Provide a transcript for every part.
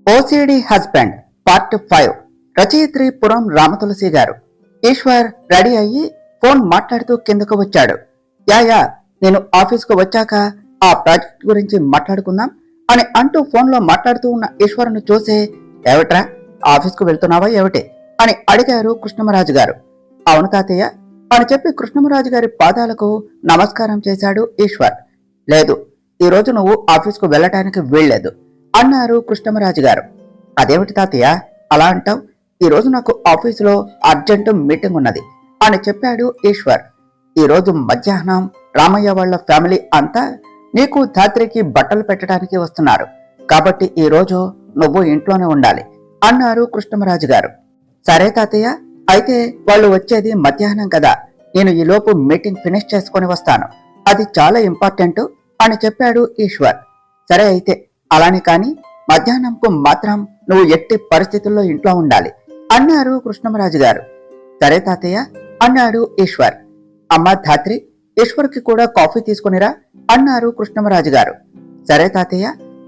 OCD husband part 5 రచయిత్రి పురం రామతులసి గారు. Eshwar ready అయ్యి ఫోన్ మాట్లాడుతూ కిందకు వచ్చాడు. యా నేను ఆఫీస్కు వచ్చాక ఆ ప్రాజెక్ట్ గురించి మాట్లాడుకుందాం అని అంటూ ఫోన్లో మాట్లాడుతూ ఉన్న ఈశ్వర్ను చూసి, ఏమిట్రా ఆఫీస్కు వెళ్తున్నావా ఏమిటి అని అడిగారు కృష్ణమరాజు గారు. అవును తాతయ్య అని చెప్పి కృష్ణమరాజు గారి పాదాలకు నమస్కారం చేశాడు ఈశ్వర్. లేదు, ఈరోజు నువ్వు ఆఫీస్కు వెళ్ళటానికి వీల్లేదు అన్నారు కృష్ణమరాజు గారు. అదేమిటి తాతయ్య అలా అంటావు? ఈరోజు నాకు ఆఫీసులో అర్జెంటు మీటింగ్ ఉన్నది అని చెప్పాడు ఈశ్వర్. ఈరోజు మధ్యాహ్నం రామయ్య వాళ్ళ ఫ్యామిలీ అంతా నీకు ధాత్రికి బట్టలు పెట్టడానికి వస్తున్నారు, కాబట్టి ఈరోజు నువ్వు ఇంట్లోనే ఉండాలి అన్నారు కృష్ణమరాజు గారు. సరే తాతయ్య, అయితే వాళ్ళు వచ్చేది మధ్యాహ్నం కదా, నేను ఈలోపు మీటింగ్ ఫినిష్ చేసుకొని వస్తాను, అది చాలా ఇంపార్టెంట్ అని చెప్పాడు ఈశ్వర్. సరే అయితే అలానే కాని మధ్యాహ్నంకు మాత్రం నువ్వు ఎట్టి పరిస్థితుల్లో ఇంట్లో ఉండాలి అన్నారు కృష్ణమరాజు గారు. సరే తాతయ్య అన్నాడు ఈశ్వర్. అమ్మ ధాత్రి, ఈశ్వర్కి కూడా కాఫీ తీసుకునిరా అన్నారు కృష్ణమరాజు గారు. సరే తాతయ్య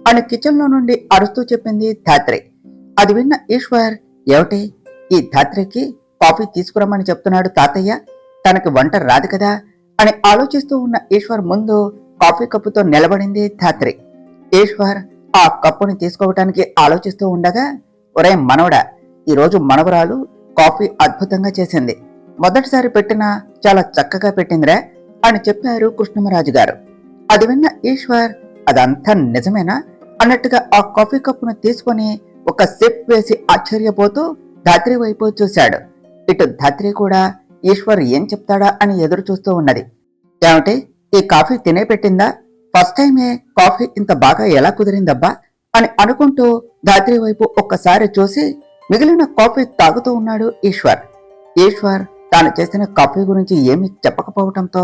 అని కిచెన్ లో నుండి అరుస్తూ చెప్పింది ధాత్రి. అది విన్న ఈశ్వర్, ఏమిటి ఈ ధాత్రికి కాఫీ తీసుకురమ్మని చెప్తున్నాడు తాతయ్య, తనకి వంట రాదు కదా అని ఆలోచిస్తూ ఉన్న ఈశ్వర్ ముందు కాఫీ కప్పుతో నిలబడింది ధాత్రి. ఈశ్వర్ ఆ కప్పుని తీసుకోవటానికి ఆలోచిస్తూ ఉండగా, ఒరే మనవడా, ఈరోజు మనవరాలు కాఫీ అద్భుతంగా చేసింది, మొదటిసారి పెట్టినా చాలా చక్కగా పెట్టిందిరా అని చెప్పారు కృష్ణమరాజు గారు. అది విన్న ఈశ్వర్, అదంతా నిజమేనా అన్నట్టుగా ఆ కాఫీ కప్పును తీసుకుని ఒక సిప్ వేసి ఆశ్చర్యపోతూ ధాత్రి వైపు చూశాడు. ఇటు ధాత్రి కూడా ఈశ్వర్ ఏం చెప్తాడా అని ఎదురు చూస్తూ ఉన్నది. ఏమిటి ఈ కాఫీ తినే పెట్టిందా? ఫస్ట్ టైమే కాఫీ ఇంత బాగా ఎలా కుదిరిందబ్బా అని అనుకుంటూ ధాత్రి వైపు ఒక్కసారి చూసి మిగిలిన కాఫీ తాగుతూ ఉన్నాడు ఈశ్వర్. ఈశ్వర్ తాను చేసిన కాఫీ గురించి ఏమీ చెప్పకపోవటంతో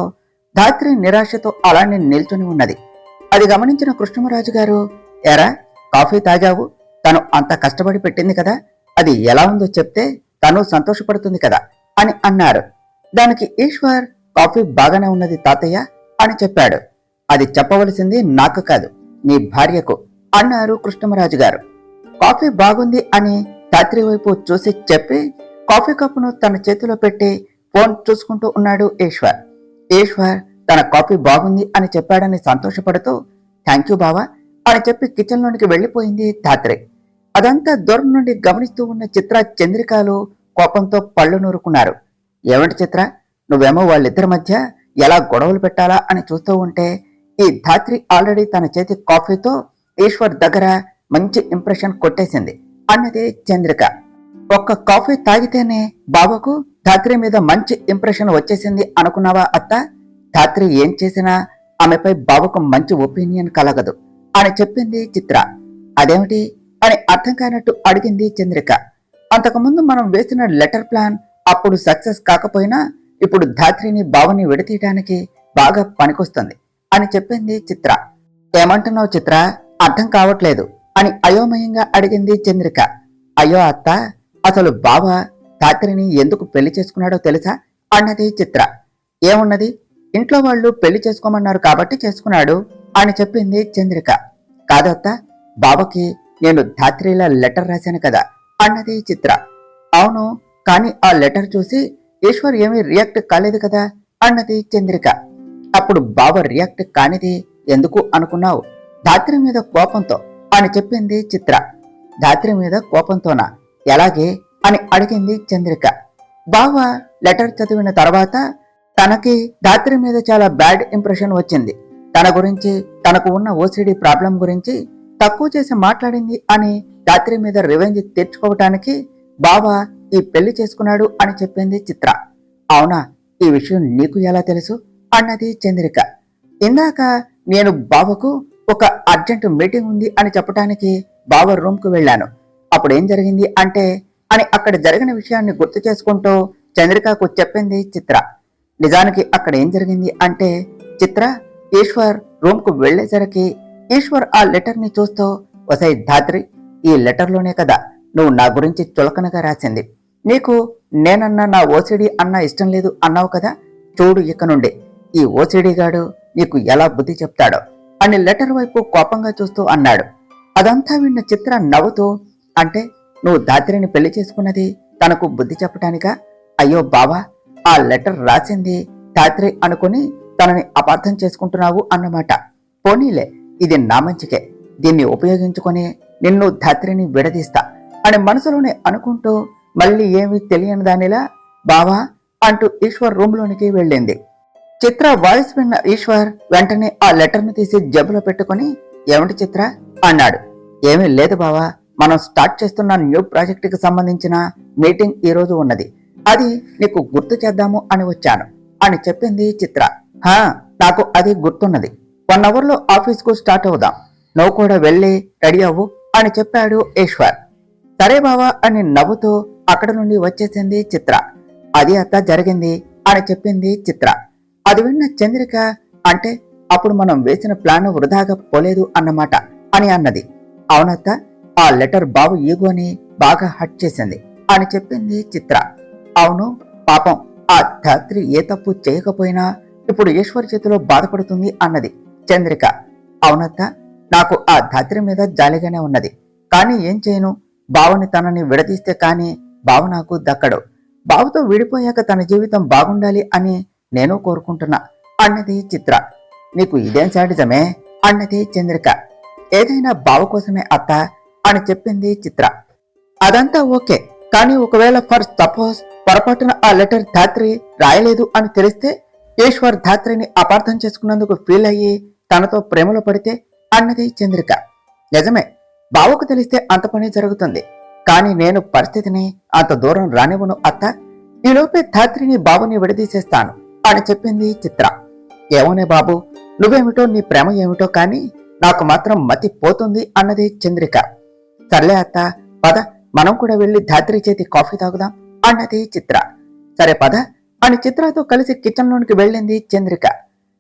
ధాత్రి నిరాశతో అలానే నిల్చొని ఉన్నది. అది గమనించిన కృష్ణమరాజు గారు, ఎరా కాఫీ తాగావు, తను అంత కష్టపడి పెట్టింది కదా, అది ఎలా ఉందో చెప్తే తను సంతోషపడుతుంది కదా అని అన్నారు. దానికి ఈశ్వర్, కాఫీ బాగానే ఉన్నది తాతయ్య అని చెప్పాడు. అది చెప్పవలసింది నాకు కాదు, నీ భార్యకు అన్నారు కృష్ణమరాజు గారు. కాఫీ బాగుంది అని ధాత్రి వైపు చూసి చెప్పి కాఫీ కప్పును తన చేతిలో పెట్టి ఫోన్ చూసుకుంటూ ఉన్నాడు ఈశ్వర్. ఈశ్వర్ తన కాఫీ బాగుంది అని చెప్పాడని సంతోషపడుతూ, థ్యాంక్ యూ బావా అని చెప్పి కిచెన్ లోనికి వెళ్లిపోయింది ధాత్రి. అదంతా దూరం నుండి గమనిస్తూ ఉన్న చిత్ర, చంద్రికలు కోపంతో పళ్ళు నూరుకున్నారు. ఏమిటి చిత్ర, నువ్వేమో వాళ్ళిద్దరి మధ్య ఎలా గొడవలు పెట్టాలా అని చూస్తూ ఉంటే ఈ ధాత్రి ఆల్రెడీ తన చేతి కాఫీతో ఈశ్వర్ దగ్గర మంచి ఇంప్రెషన్ కొట్టేసింది అన్నది చంద్రిక. ఒక్క కాఫీ తాగితేనే బావకు ధాత్రి మీద మంచి ఇంప్రెషన్ వచ్చేసింది అనుకున్నావా అత్త? ధాత్రి ఏం చేసినా ఆమెపై బావకు మంచి ఒపీనియన్ కలగదు అని చెప్పింది చిత్ర. అదేమిటి అని అర్థం కానట్టు అడిగింది చంద్రిక. అంతకుముందు మనం వేసిన లెటర్ ప్లాన్ అప్పుడు సక్సెస్ కాకపోయినా ఇప్పుడు ధాత్రిని బావని విడతీయడానికి బాగా పనికొస్తుంది అని చెప్పింది చిత్ర. ఏమంటున్నావు చిత్ర, అర్థం కావట్లేదు అని అయోమయంగా అడిగింది చంద్రిక. అయ్యో అత్త, అసలు బావ ధాత్రిని ఎందుకు పెళ్లి చేసుకున్నాడో తెలుసా అన్నది చిత్ర. ఏమున్నది, ఇంట్లో వాళ్ళు పెళ్లి చేసుకోమన్నారు కాబట్టి చేసుకున్నాడు అని చెప్పింది చంద్రిక. కాదత్త, బావకి నేను ధాత్రిలా లెటర్ రాశాను కదా అన్నది చిత్ర. అవును, కానీ ఆ లెటర్ చూసి ఈశ్వర్ ఏమీ రియాక్ట్ కాలేదు కదా అన్నది చంద్రిక. అప్పుడు బావ రియాక్ట్ కానిది ఎందుకు అనుకున్నావు? ధాత్రి మీద కోపంతో అని చెప్పింది చిత్ర. ధాత్రి మీద కోపంతోనా, ఎలాగే అని అడిగింది చంద్రిక. బావ లెటర్ చదివిన తర్వాత తనకి ధాత్రి మీద చాలా బ్యాడ్ ఇంప్రెషన్ వచ్చింది, తన గురించి, తనకు ఉన్న ఓసిడి ప్రాబ్లం గురించి తక్కువ చేసి మాట్లాడింది అని ధాత్రి మీద రివెంజ్ తెచ్చుకోవటానికి బావ ఈ పెళ్లి చేసుకున్నాడు అని చెప్పింది చిత్ర. అవునా, ఈ విషయం నీకు ఎలా తెలుసు అన్నది చంద్రిక. ఇందాక నేను బావకు ఒక అర్జెంట్ మీటింగ్ ఉంది అని చెప్పడానికి బావ రూమ్ కు వెళ్ళాను, అప్పుడు ఏం జరిగింది అంటే అని అక్కడ జరిగిన విషయాన్ని గుర్తు చేసుకుంటూ చంద్రికకు చెప్పింది చిత్ర. నిజానికి అక్కడ ఏం జరిగింది అంటే, చిత్ర ఈశ్వర్ రూమ్ కు వెళ్లేసరికి ఈశ్వర్ ఆ లెటర్ ని చూస్తూ, ఒసై ధాత్రి, ఈ లెటర్ లోనే కదా నువ్వు నా గురించి చులకనగా రాసింది, నీకు నేనన్నా నా ఓసిడి అన్నా ఇష్టం లేదు అన్నావు కదా, చూడు ఇక నుండి ఈ ఓసిడి గాడు నీకు ఎలా బుద్ధి చెప్తాడో అని లెటర్ వైపు కోపంగా చూస్తూ అన్నాడు. అదంతా విన్న చిత్ర నవ్వుతూ, అంటే నువ్వు ధాత్రిని పెళ్లి చేసుకున్నది తనకు బుద్ధి చెప్పటానికా? అయ్యో బావా, ఆ లెటర్ రాసింది ధాత్రి అనుకుని తనని అపార్థం చేసుకుంటున్నావు అన్నమాట. పోనీలే, ఇది నా మంచికే, దీన్ని ఉపయోగించుకొని నిన్ను ధాత్రిని విడదీస్తా అని మనసులోనే అనుకుంటూ మళ్ళీ ఏమీ తెలియని దానిలా బావా అంటూ ఈశ్వర్ రూంలోనికి వెళ్ళింది. చిత్ర వాయిస్ విన్న ఈశ్వర్ వెంటనే ఆ లెటర్ను తీసి జేబులో పెట్టుకుని, ఏమిటి చిత్ర అన్నాడు. ఏమీ లేదు బావా, మనం స్టార్ట్ చేస్తున్న న్యూ ప్రాజెక్ట్ కి సంబంధించిన మీటింగ్ ఈ రోజు ఉన్నది, అది నీకు గుర్తు చేద్దాము అని వచ్చాను అని చెప్పింది చిత్ర. హా, నాకు అది గుర్తున్నది. 1 అవర్లో ఆఫీస్కు స్టార్ట్ అవుదాం, నువ్వు కూడా వెళ్ళి రెడీ అవ్వు అని చెప్పాడు ఈశ్వర్. సరే బావా అని నవ్వుతూ అక్కడ నుండి వచ్చేసింది చిత్ర. అది అత్త జరిగింది అని చెప్పింది చిత్ర. అది విన్న చంద్రిక, అంటే అప్పుడు మనం వేసిన ప్లాన్ వృధాగా పోలేదు అన్నమాట అని అన్నది. అవునత్త, ఆ లెటర్ బాబు ఈగోని బాగా హట్ చేసింది అని చెప్పింది చిత్ర. అవును, పాపం ఆ ధాత్రి ఏ తప్పు చేయకపోయినా ఇప్పుడు ఈశ్వర్ చేతిలో బాధపడుతుంది అన్నది చంద్రిక. అవునత్త, నాకు ఆ ధాత్రి మీద జాలిగానే ఉన్నది, కానీ ఏం చేయను, బావని తనని విడదీస్తే కానీ బావ నాకు దక్కడు. బావతో విడిపోయాక తన జీవితం బాగుండాలి అని నేను కోరుకుంటున్నా అన్నది చిత్ర. నీకు ఇదేం శాడిజమే అన్నది చంద్రిక. ఏదైనా బావ కోసమే అత్త అని చెప్పింది చిత్ర. అదంతా ఓకే, కానీ ఒకవేళ ఫర్ సపోజ్ పొరపాటున ఆ లెటర్ ధాత్రి రాయలేదు అని తెలిస్తే ఈశ్వర్ ధాత్రిని అపార్థం చేసుకున్నందుకు ఫీల్ అయ్యి తనతో ప్రేమలో పడితే అన్నది చంద్రిక. నిజమే, బావకు తెలిస్తే అంత పని జరుగుతుంది, కానీ నేను పరిస్థితిని అంత దూరం రానివ్వను అత్త. ఈలోపే ధాత్రిని బావుని విడదీసేస్తాను అని చెప్పింది చిత్ర. ఏమోనే బాబు, నువ్వేమిటో నీ ప్రేమ ఏమిటో కానీ నాకు మాత్రం మతి పోతుంది అన్నది చంద్రిక. సర్లే అత్త, పద మనం కూడా వెళ్లి ధాత్రి చేతి కాఫీ తాగుదాం అన్నది చిత్ర. సరే పద అని చిత్రతో కలిసి కిచెన్ లోనికి వెళ్ళింది చంద్రిక.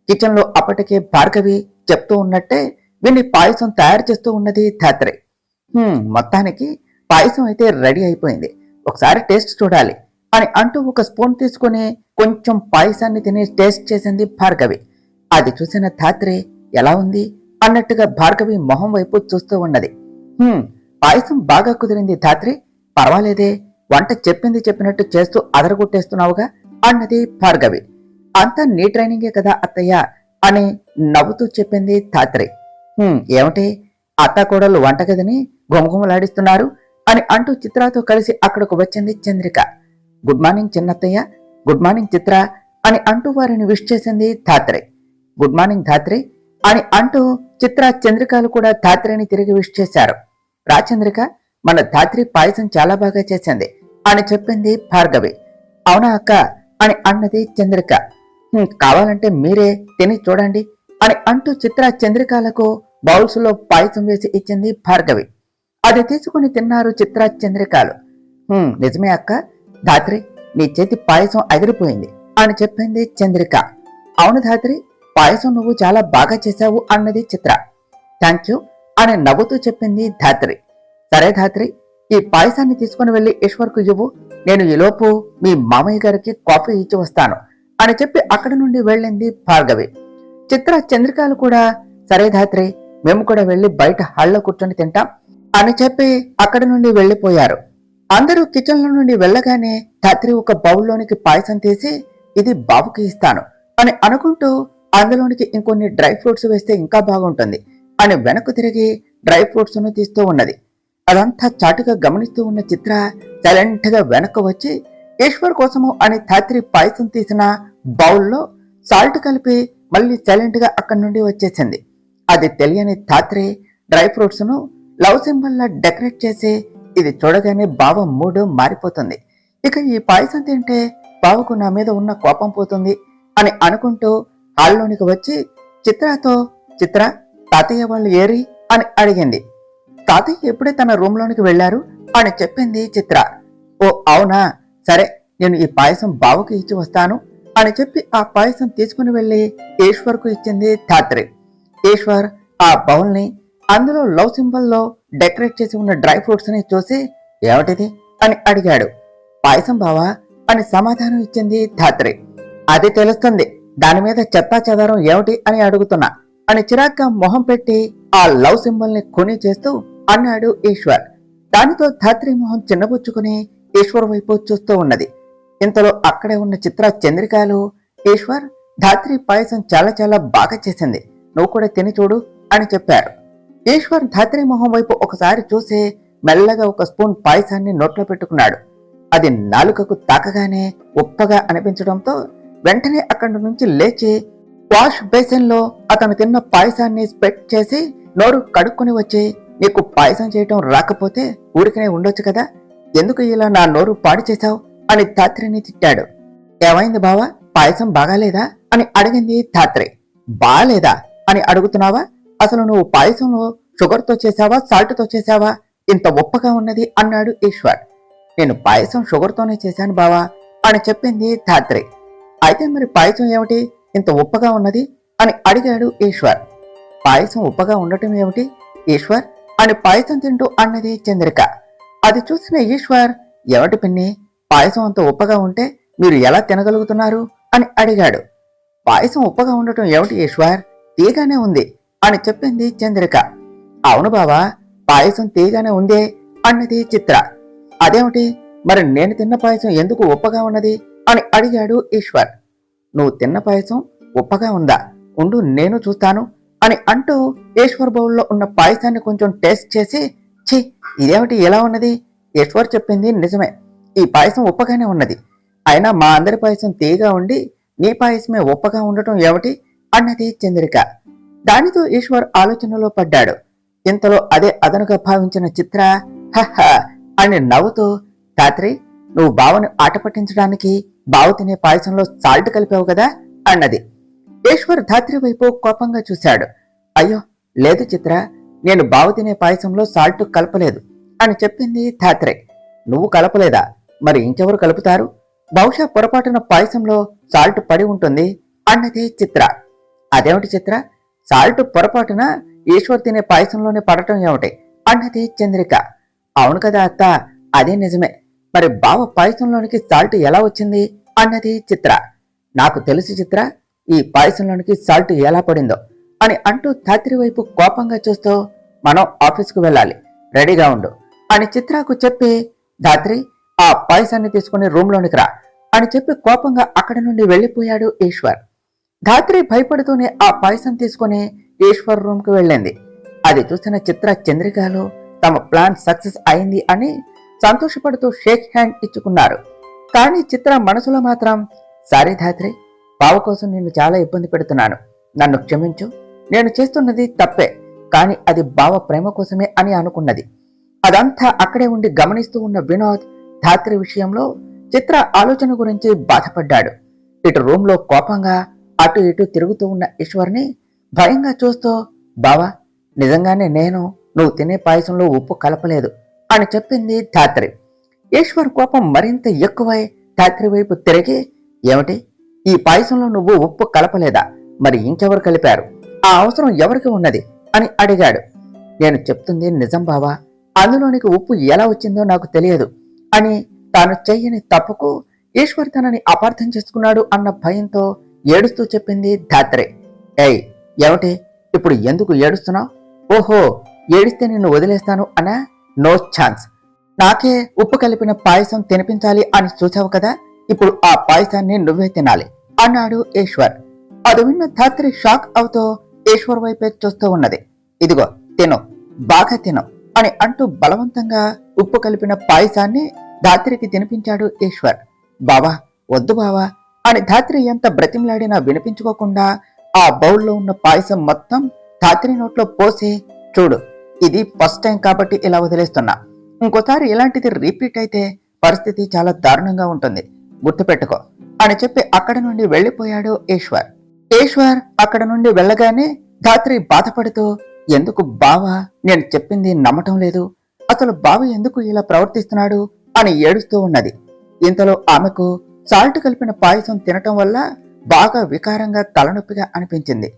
కిచెన్ లో అప్పటికే భార్గవి చెప్తూ ఉన్నట్టే విని పాయసం తయారు చేస్తూ ఉన్నది ధాత్రి. మొత్తానికి పాయసం అయితే రెడీ అయిపోయింది, ఒకసారి టేస్ట్ చూడాలి అని అంటూ ఒక స్పూన్ తీసుకుని కొంచెం పాయసాన్ని తిని టేస్ట్ చేసింది భార్గవి. అది చూసిన ధాత్రి ఎలా ఉంది అన్నట్టుగా భార్గవి మొహం వైపు చూస్తూ ఉన్నది. పాయసం బాగా కుదిరింది ధాత్రి, పర్వాలేదే, వంట చెప్పింది చెప్పినట్టు చేస్తూ అదరగొట్టేస్తున్నావుగా అన్నది భార్గవి. అంతా నీ ట్రైనింగే కదా అత్తయ్య అని నవ్వుతూ చెప్పింది ధాత్రి. ఏమిటి, అత్త కోడలు వంటగదిని గుమగుమలాడిస్తున్నారు అని అంటూ చిత్రతో కలిసి అక్కడకు వచ్చింది చంద్రిక. గుడ్ మార్నింగ్ చిన్నత్తయ్య, గుడ్ మార్నింగ్ చిత్ర అని అంటూ వారిని విష్ చేసింది ధాత్రి. గుడ్ మార్నింగ్ ధాత్రి అని అంటూ చిత్ర చంద్రికలు కూడా ధాత్రిని తిరిగి విష్ చేశారు. రా చంద్రిక, మన ధాత్రి పాయసం చాలా బాగా చేసింది అని చెప్పింది భార్గవి. అవునా అక్క అని అన్నది చంద్రిక. కావాలంటే మీరే తిని చూడండి అని అంటూ చిత్ర చంద్రికలకు బౌల్స్ లో పాయసం వేసి ఇచ్చింది భార్గవి. అది తీసుకుని తిన్నారు చిత్ర చంద్రికలు. నిజమే అక్క, ధాత్రి నీ చేతి పాయసం అదిరిపోయింది అని చెప్పింది చంద్రిక. అవును ధాత్రి, పాయసం నువ్వు చాలా బాగా చేశావు అన్నది చిత్ర. థ్యాంక్ యూ అని నవ్వుతూ చెప్పింది ధాత్రి. సరే ధాత్రి, ఈ పాయసాన్ని తీసుకుని వెళ్లి ఈశ్వర్కు ఇవ్వు, నేను ఈలోపు మీ మామయ్య గారికి కాఫీ ఇచ్చి వస్తాను అని చెప్పి అక్కడి నుండి వెళ్ళింది భార్గవి. చిత్ర చంద్రికలు కూడా సరే ధాత్రి, మేము కూడా వెళ్లి బయట హాల్లో కూర్చొని తింటాం అని చెప్పి అక్కడి నుండి వెళ్లిపోయారు. అందరూ కిచెన్ లో నుండి వెళ్ళగానే ధాత్రి ఒక బౌల్లోనికి పాయసం తీసి ఇది బాబుకి ఇస్తాను అని అనుకుంటూ అందులోనికి ఇంకొన్ని డ్రై ఫ్రూట్స్ వేస్తే ఇంకా బాగుంటుంది అని వెనక్కు తిరిగి డ్రై ఫ్రూట్స్ ను తీస్తూ ఉన్నది. అదంతా చాటుగా గమనిస్తూ ఉన్న చిత్ర సైలెంట్ గా వెనక్కు వచ్చి ఈశ్వర్ కోసము అని ధాత్రి పాయసం తీసిన బౌల్లో సాల్ట్ కలిపి మళ్ళీ సైలెంట్ గా అక్కడి నుండి వచ్చేసింది. అది తెలియని ధాత్రి డ్రై ఫ్రూట్స్ ను లవ్ సింబల్ లా డెకరేట్ చేసి ఇది చూడగానే బావ మూడు మారిపోతుంది, ఇక ఈ పాయసం తింటే బావకు నా మీద ఉన్న కోపం పోతుంది అని అనుకుంటూ హాల్లోనికి వచ్చి చిత్రతో, చిత్ర తాతయ్య వాళ్ళు ఏరి అని అడిగింది. తాతయ్య ఎప్పుడే తన రూమ్ లోనికి వెళ్లారు అని చెప్పింది చిత్ర. ఓ అవునా, సరే నేను ఈ పాయసం బావకు ఇచ్చి వస్తాను అని చెప్పి ఆ పాయసం తీసుకుని వెళ్లి ఈశ్వర్ కు ఇచ్చింది ధాత్రి. ఈశ్వర్ ఆ బౌల్ ని అందులో లవ్ సింబల్ లో డెకరేట్ చేసి ఉన్న డ్రై ఫ్రూట్స్ ని చూసి ఏమిటిది అని అడిగాడు. పాయసం బావా అని సమాధానం ఇచ్చింది ధాత్రి. అది తెలుస్తుంది, దాని మీద చెత్తా చెదారం ఏమిటి అని అడుగుతున్నా అని చిరాగ్గా మొహం పెట్టి ఆ లవ్ సింబల్ ని ఖూనీ చేస్తూ అన్నాడు ఈశ్వర్. దానితో ధాత్రి మొహం చిన్నబుచ్చుకుని ఈశ్వర్ వైపు చూస్తూ ఉన్నది. ఇంతలో అక్కడే ఉన్న చిత్ర, చంద్రికలు ఈశ్వర్, ధాత్రి పాయసం చాలా చాలా బాగా చేసింది, నువ్వు కూడా తిని చూడు అని చెప్పారు. ఈశ్వర్ ధాత్రి మొహం వైపు ఒకసారి చూసి మెల్లగా ఒక స్పూన్ పాయసాన్ని నోట్లో పెట్టుకున్నాడు. అది నాలుకకు తాకగానే ఉప్పగా అనిపించడంతో వెంటనే అక్కడి నుంచి లేచి వాష్ బేసిన్ లో అతను తిన్న పాయసాన్ని స్పెట్ చేసి నోరు కడుక్కొని వచ్చి, నీకు పాయసం చేయటం రాకపోతే ఊరికనే ఉండొచ్చు కదా, ఎందుకు ఇలా నా నోరు పాడు చేశావు అని ధాత్రిని తిట్టాడు. ఏమైంది బావా, పాయసం బాగాలేదా అని అడిగింది ధాత్రి. బాలేదా అని అడుగుతున్నావా? అసలు నువ్వు పాయసంలో షుగర్తో చేశావా, సాల్ట్తో చేశావా, ఇంత ఉప్పగా ఉన్నది అన్నాడు ఈశ్వర్. నేను పాయసం షుగర్తోనే చేశాను బావా అని చెప్పింది ధాత్రి. అయితే మరి పాయసం ఏమిటి ఇంత ఉప్పగా ఉన్నది అని అడిగాడు ఈశ్వర్. పాయసం ఉప్పగా ఉండటం ఏమిటి ఈశ్వర్ అని పాయసం తింటూ అన్నది చంద్రిక. అది చూసిన ఈశ్వర్, ఏమిటి పిన్ని, పాయసం అంత ఉప్పగా ఉంటే మీరు ఎలా తినగలుగుతున్నారు అని అడిగాడు. పాయసం ఉప్పగా ఉండటం ఏమిటి ఈశ్వర్, తీగానే ఉంది అని చెప్పింది చంద్రిక. అవును బావా, పాయసం తీగానే ఉందే అన్నది చిత్ర. అదేమిటి, మరి నేను తిన్న పాయసం ఎందుకు ఉప్పగా ఉన్నది అని అడిగాడు ఈశ్వర్. నువ్వు తిన్న పాయసం ఉప్పగా ఉందా, ఉండు నేను చూస్తాను అని అంటూ ఈశ్వర్ బౌల్లో ఉన్న పాయసాన్ని కొంచెం టేస్ట్ చేసి, ఛీ ఇదేమిటి ఎలా ఉన్నది, ఈశ్వర్ చెప్పింది నిజమే, ఈ పాయసం ఉప్పగానే ఉన్నది, అయినా మా అందరి పాయసం తీయగా ఉండి నీ పాయసమే ఉప్పగా ఉండటం ఏమిటి అన్నది చంద్రిక. దానితో ఈశ్వర్ ఆలోచనలో పడ్డాడు. ఇంతలో అదే అదనుగా భావించిన చిత్ర హహ అని నవ్వుతూ, ధాత్రి నువ్వు బావని ఆట పట్టించడానికి బావ తినే పాయసంలో సాల్ట్ కలిపావు కదా అన్నది. ఈశ్వర్ ధాత్రి వైపు కోపంగా చూశాడు. అయ్యో లేదు చిత్ర, నేను బావ తినే పాయసంలో సాల్ట్ కలపలేదు అని చెప్పింది ధాత్రి. నువ్వు కలపలేదా, మరి ఇంకెవరు కలుపుతారు, బహుశా పొరపాటున పాయసంలో సాల్ట్ పడి ఉంటుంది అన్నది చిత్ర. అదేమిటి చిత్ర, సాల్ట్ పొరపాటున ఈశ్వర్ తినే పాయసంలోనే పడటం ఏమిటి అన్నది చంద్రిక. అవును కదా అత్త, అదే నిజమే, మరి బావ పాయసంలోనికి సాల్ట్ ఎలా వచ్చింది అన్నది చిత్ర. నాకు తెలుసు చిత్ర, ఈ పాయసంలోనికి సాల్ట్ ఎలా పడిందో అని అంటూ ధాత్రి వైపు కోపంగా చూస్తూ, మనం ఆఫీస్కు వెళ్ళాలి, రెడీగా ఉండు అని చిత్రకు చెప్పి, ధాత్రి ఆ పాయసాన్ని తీసుకుని రూమ్లోనికి రా అని చెప్పి కోపంగా అక్కడి నుండి వెళ్లిపోయాడు ఈశ్వర్. ధాత్రి భయపడుతూనే ఆ పాయసం తీసుకుని ఈశ్వర్ రూమ్ కు వెళ్ళింది. అది చూసిన చిత్ర, చంద్రికలు తమ ప్లాన్ సక్సెస్ అయింది అని సంతోషపడుతూ షేక్ హ్యాండ్ ఇచ్చుకున్నారు. కానీ చిత్ర మనసులో మాత్రం, సారీ ధాత్రి, బావ కోసం నిన్ను చాలా ఇబ్బంది పెడుతున్నాను, నన్ను క్షమించు, నేను చేస్తున్నది తప్పే, కానీ అది బావ ప్రేమ కోసమే అని అనుకున్నది. అదంతా అక్కడే ఉండి గమనిస్తూ ఉన్న వినోద్ ధాత్రి విషయంలో చిత్ర ఆలోచన గురించి బాధపడ్డాడు. ఇటు రూమ్ లో కోపంగా అటు ఇటు తిరుగుతూ ఉన్న ఈశ్వర్ని భయంగా చూస్తూ, బావా నిజంగానే నేను నువ్వు తినే పాయసంలో ఉప్పు కలపలేదు అని చెప్పింది ధాత్రి. ఈశ్వర్ కోపం మరింత ఎక్కువై ధాత్రి వైపు తిరిగి, ఏమిటి, ఈ పాయసంలో నువ్వు ఉప్పు కలపలేదా, మరి ఇంకెవరు కలిపారు, ఆ అవసరం ఎవరికి ఉన్నది అని అడిగాడు. నేను చెప్తుంది నిజం బావా, అందులోనికి ఉప్పు ఎలా వచ్చిందో నాకు తెలియదు అని తాను చెయ్యని తప్పుకు ఈశ్వర్ తనని అపార్థం చేసుకున్నాడు అన్న భయంతో ఏడుస్తూ చెప్పింది ధాత్రి. ఏయ్ ఏమిటి, ఇప్పుడు ఎందుకు ఏడుస్తున్నావు, ఓహో ఏడిస్తే నిన్ను వదిలేస్తాను అనా, నో ఛాన్స్, నాకే ఉప్పు కలిపిన పాయసం తినిపించాలి అని చూసావు కదా, ఇప్పుడు ఆ పాయసాన్ని నువ్వే తినాలి అన్నాడు ఈశ్వర్. అది విన్న ధాత్రి షాక్ అవుతూ ఈశ్వర్ వైపే చూస్తూ ఉన్నది. ఇదిగో తిను, బాగా తిను అని అంటూ బలవంతంగా ఉప్పు కలిపిన పాయసాన్ని ధాత్రికి తినిపించాడు ఈశ్వర్. బావా వద్దు బావా అని ధాత్రి ఎంత బ్రతిమలాడినా వినిపించుకోకుండా ఆ బౌల్లో ఉన్న పాయసం మొత్తం ధాత్రి నోట్లో పోసి, చూడు ఇది ఫస్ట్ టైం కాబట్టి ఇలా వదిలేస్తున్నా, ఇంకోసారి ఇలాంటిది రిపీట్ అయితే పరిస్థితి చాలా దారుణంగా ఉంటుంది, గుర్తుపెట్టుకో అని చెప్పి అక్కడి నుండి వెళ్లిపోయాడు ఈశ్వర్. ఈశ్వర్ అక్కడ నుండి వెళ్ళగానే ధాత్రి బాధపడుతూ, ఎందుకు బావా నేను చెప్పింది నమ్మటం లేదు, అసలు బావ ఎందుకు ఇలా ప్రవర్తిస్తున్నాడు అని ఏడుస్తూ ఉన్నది. ఇంతలో ఆమెకు సాల్ట్ కలిపిన పాయసం తినటం వల్ల బాగా వికారంగా తలనొప్పిగా అనిపించింది.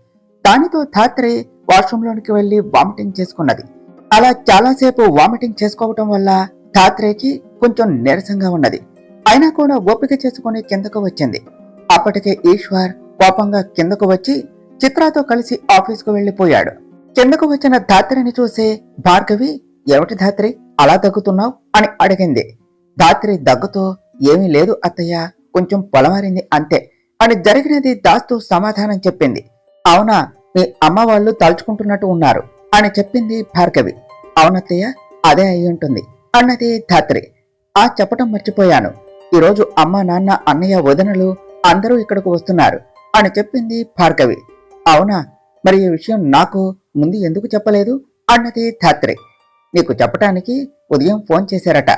దానితో ధాత్రి వాష్రూంలోనికి వెళ్లి వామిటింగ్ చేసుకున్నది. అలా చాలాసేపు వామిటింగ్ చేసుకోవటం వల్ల ధాత్రికి కొంచెం నీరసంగా ఉన్నది. అయినా కూడా ఓపిక చేసుకుని కిందకు వచ్చింది. అప్పటికే ఈశ్వర్ కోపంగా కిందకు వచ్చి చిత్రతో కలిసి ఆఫీస్కు వెళ్లిపోయాడు. కిందకు వచ్చిన ధాత్రిని చూసి భార్గవి, ఏమిటి ధాత్రి అలా దగ్గుతున్నావు అని అడిగింది. ధాత్రి దగ్గుతూ, ఏమీ లేదు అత్తయ్య, కొంచెం పొలమారింది అంతే అని జరిగినది దాస్తూ సమాధానం చెప్పింది. అవునా, మీ అమ్మ వాళ్ళు తలుచుకుంటున్నట్టు ఉన్నారు అని చెప్పింది భార్గవి. అవునత్తయ్య, అదే అయి ఉంటుంది అన్నది ధాత్రి. చెప్పటం మర్చిపోయాను, ఈరోజు అమ్మ నాన్న అన్నయ్య వదినలు అందరూ ఇక్కడకు వస్తున్నారు అని చెప్పింది భార్గవి. అవునా, మరి ఈ విషయం నాకు ముందు ఎందుకు చెప్పలేదు అన్నది ధాత్రి. నీకు చెప్పటానికి ఉదయం ఫోన్ చేశారట,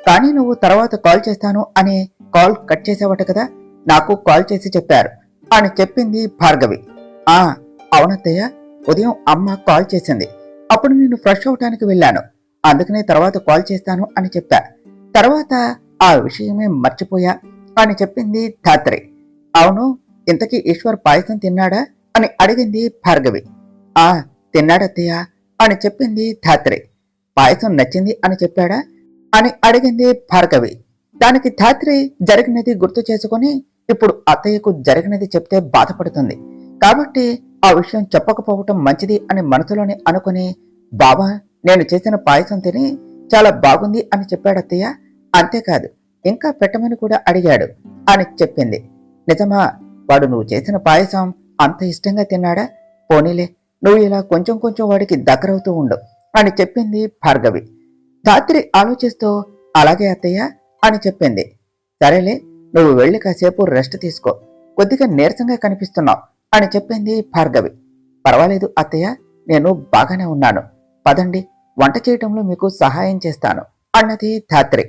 కానీ నువ్వు తర్వాత కాల్ చేస్తాను అని కాల్ కట్ చేసావట కదా, నాకు కాల్ చేసి చెప్పారు అని చెప్పింది భార్గవి. అవునత్తయ్య, ఉదయం అమ్మ కాల్ చేసింది, అప్పుడు నేను ఫ్రెష్ అవటానికి వెళ్ళాను, అందుకనే తర్వాత కాల్ చేస్తాను అని చెప్పా, తర్వాత ఆ విషయమే మర్చిపోయా అని చెప్పింది ధాత్రి. అవును, ఇంతకీ ఈశ్వర్ పాయసం తిన్నాడా అని అడిగింది భార్గవి. తిన్నాడత్తయ్య అని చెప్పింది ధాత్రి. పాయసం నచ్చింది అని చెప్పాడా అని అడిగింది భార్గవి. దానికి ధాత్రి జరిగినది గుర్తు చేసుకుని ఇప్పుడు అత్తయ్యకు జరిగినది చెప్తే బాధపడుతుంది కాబట్టి ఆ విషయం చెప్పకపోవటం మంచిది అని మనసులోనే అనుకుని, బాబా నేను చేసిన పాయసం తిని చాలా బాగుంది అని చెప్పాడత్తయ్య, అంతేకాదు ఇంకా పెట్టమని కూడా అడిగాడు అని చెప్పింది. నిజమా, వాడు నువ్వు చేసిన పాయసం అంత ఇష్టంగా తిన్నాడా? పోనీలే, నువ్వు ఇలా కొంచెం కొంచెం వాడికి దగ్గరవుతూ ఉండు అని చెప్పింది భార్గవి. ధాత్రి ఆలోచిస్తూ, అలాగే అత్తయ్య అని చెప్పింది. సరేలే, నువ్వు వెళ్ళి కాసేపు రెస్ట్ తీసుకో, కొద్దిగా నీరసంగా కనిపిస్తున్నావు అని చెప్పింది భార్గవి. పర్వాలేదు అత్తయ్య, నేను బాగానే ఉన్నాను, పదండి వంట చేయటంలో మీకు సహాయం చేస్తాను అన్నది ధాత్రి.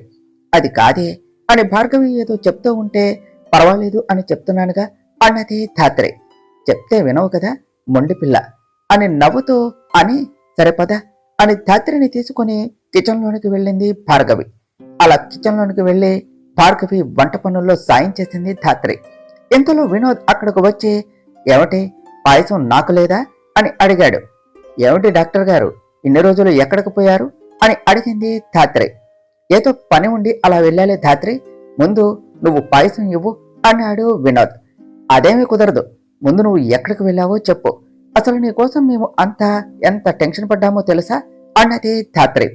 అది కాదే అని భార్గవి ఏదో చెప్తూ ఉంటే, పర్వాలేదు అని చెప్తున్నానుగా అన్నది ధాత్రి. చెప్తే వినవు కదా మొండి పిల్ల అని నవ్వుతూ అని, సరిపద అని ధాత్రిని తీసుకుని కిచెన్లోనికి వెళ్ళింది భార్గవి. అలా కిచెన్లోనికి వెళ్లి భార్గవి వంట పనుల్లో సాయం చేసింది ధాత్రి. ఇంతలో వినోద్ అక్కడకు వచ్చి, ఏమిటి పాయసం నాకు లేదా అని అడిగాడు. ఏమిటి డాక్టర్ గారు, ఇన్ని రోజులు ఎక్కడికి పోయారు అని అడిగింది ధాత్రి. ఏదో పని ఉండి అలా వెళ్ళాలే ధాత్రి, ముందు నువ్వు పాయసం ఇవ్వు అన్నాడు వినోద్. అదేమీ కుదరదు, ముందు నువ్వు ఎక్కడికి వెళ్ళావో చెప్పు, అసలు నీ కోసం మేము అంతా ఎంత టెన్షన్ పడ్డామో తెలుసా అన్నది ధాత్రి.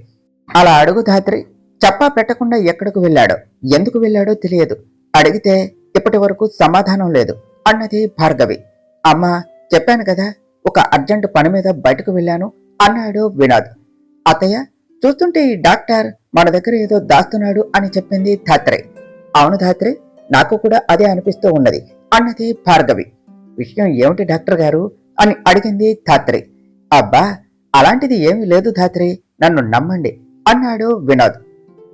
అలా అడుగు ధాత్రి, చెప్పా పెట్టకుండా ఎక్కడికి వెళ్ళాడో ఎందుకు వెళ్ళాడో తెలియదు, అడిగితే ఇప్పటి వరకు సమాధానం లేదు అన్నది భార్గవి. అమ్మా చెప్పాను కదా, ఒక అర్జెంటు పని మీద బయటకు వెళ్ళాను అన్నాడు వినోద్. అత్తయ్య, చూస్తుంటే ఈ డాక్టర్ మన దగ్గర ఏదో దాస్తున్నాడు అని చెప్పింది ధాత్రి. అవును ధాత్రి, నాకు కూడా అదే అనిపిస్తూ ఉన్నది అన్నది భార్గవి. విషయం ఏమిటి డాక్టర్ గారు అని అడిగింది ధాత్రి. అబ్బా అలాంటిది ఏమీ లేదు ధాత్రి, నన్ను నమ్మండి అన్నాడు వినోద్.